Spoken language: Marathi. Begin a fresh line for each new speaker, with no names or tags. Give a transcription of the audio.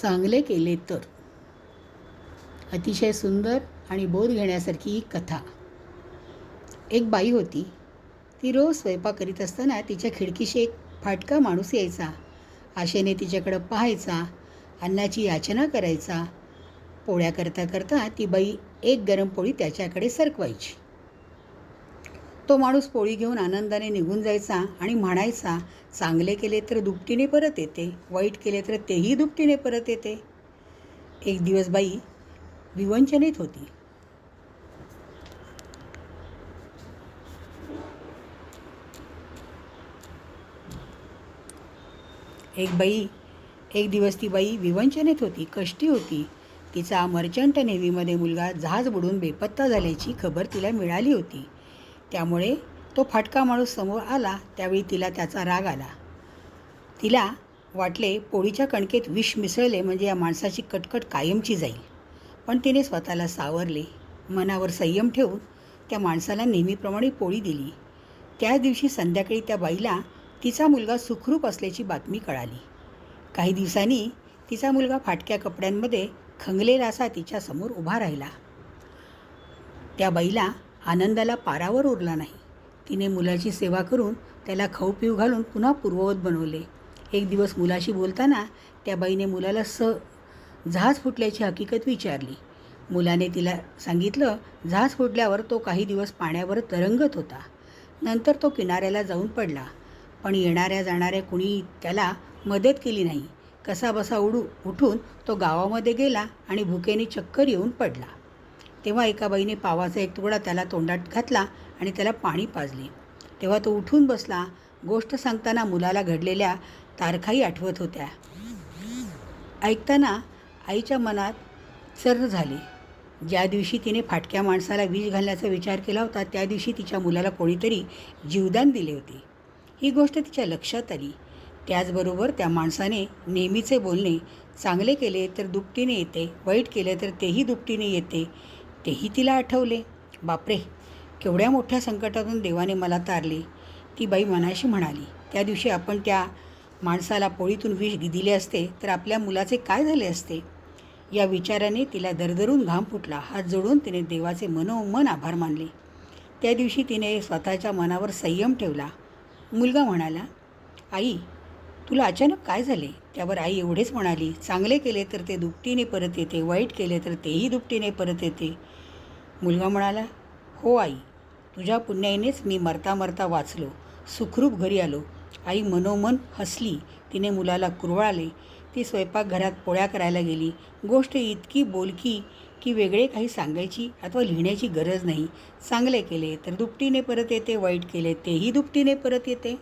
चांगले केले तर. अतिशय सुंदर आणि बोध घेण्यासारखी ही कथा. एक बाई होती. ती रोज स्वयंपाक करीत असताना तिच्या खिडकीशी एक फाटका माणूस यायचा. आशेने तिच्याकडं पाहायचा, अन्नाची याचना करायचा. पोळ्या करता करता ती बाई एक गरम पोळी त्याच्याकडे सरकवायची. तो माणूस पोळी घेऊन आनंदाने निघून जायचा आणि म्हणायचा, चांगले केले तर दुपटीने परत येते, वाईट केले तर तेही दुपटीने परत येते. एक दिवस बाई विवंचनेत होती. एक दिवस ती बाई विवंचनेत होती, कष्टी होती. तिचा मर्चंट नेव्हीमध्ये मुलगा जहाज बुडून बेपत्ता झाल्याची खबर तिला मिळाली होती. त्यामुळे तो फाटका माणूस समोर आला त्यावेळी तिला त्याचा राग आला. तिला वाटले पोळीच्या कणकेत विष मिसळले म्हणजे या माणसाची कटकट कायमची जाईल. पण तिने स्वतःला सावरले. मनावर संयम ठेवून त्या माणसाला नेहमीप्रमाणे पोळी दिली. त्याच दिवशी संध्याकाळी त्या बाईला तिचा मुलगा सुखरूप असल्याची बातमी कळाली. काही दिवसांनी तिचा मुलगा फाटक्या कपड्यांमध्ये खंगलेला असा तिच्यासमोर उभा राहिला. त्या बाईला आनंदाला पारावर उरला नाही. तिने मुलाची सेवा करून त्याला खाऊ पिऊ घालून पुन्हा पूर्ववत बनवले. एक दिवस मुलाशी बोलताना त्या बाईने मुलाला जहाज फुटल्याची हकीकत विचारली. मुलाने तिला सांगितलं, जहाज फुटल्यावर तो काही दिवस पाण्यावर तरंगत होता. नंतर तो किनाऱ्याला जाऊन पडला. पण येणाऱ्या जाणाऱ्या कुणी त्याला मदत केली नाही. कसाबसा उठून तो गावामध्ये गेला आणि भुकेने चक्कर येऊन पडला. तेव्हा एका बाईने पावाचा एक तुकडा त्याला तोंडात घातला आणि त्याला पाणी पाजले. तेव्हा तो उठून बसला. गोष्ट सांगताना मुलाला घडलेल्या तारखाही आठवत होत्या. ऐकताना आईच्या मनात सर्र झाले. ज्या दिवशी तिने फाटक्या माणसाला विष घालण्याचा विचार केला होता त्या दिवशी तिच्या मुलाला कोणीतरी जीवदान दिले होते. ही गोष्ट तिच्या लक्षात आली. त्याचबरोबर त्या माणसाने नेहमीचे बोलणे, चांगले केले तर दुपटीने येते, वाईट केले तर तेही दुपटीने येते, तेही तिला आठवले. बापरे, केवढ्या मोठ्या संकटातून देवाने मला तारले, ती बाई मनाशी म्हणाली. त्या दिवशी आपण त्या माणसाला पोळीतून विष दिले असते तर आपल्या मुलाचे काय झाले असते. या विचाराने तिला दरदरून घाम फुटला. हात जोडून तिने देवाचे मनोमन आभार मानले. त्या दिवशी तिने स्वतःच्या मनावर संयम ठेवला. मुलगा म्हणाला, आई, तुला अचानक काय झाले. त्यावर आई एवढेच म्हणाली, चांगले केले तर ते दुपटीने परत येते, वाईट केले तर तेही दुपटीने परत येते. मुलगा म्हणाला, हो आई, तुझ्या पुण्याईनेच मी मरता मरता वाचलो, सुखरूप घरी आलो. आई मनोमन हसली. तिने मुलाला कुरवाळले. ती स्वयंपाकघरात पोळ्या करायला गेली. गोष्ट इतकी बोलकी की वेगळे काही सांगायची अथवा लिहिण्याची गरज नाही. चांगले केले तर दुपटीने परत येते, वाईट केले तेही दुपटीने परत येते.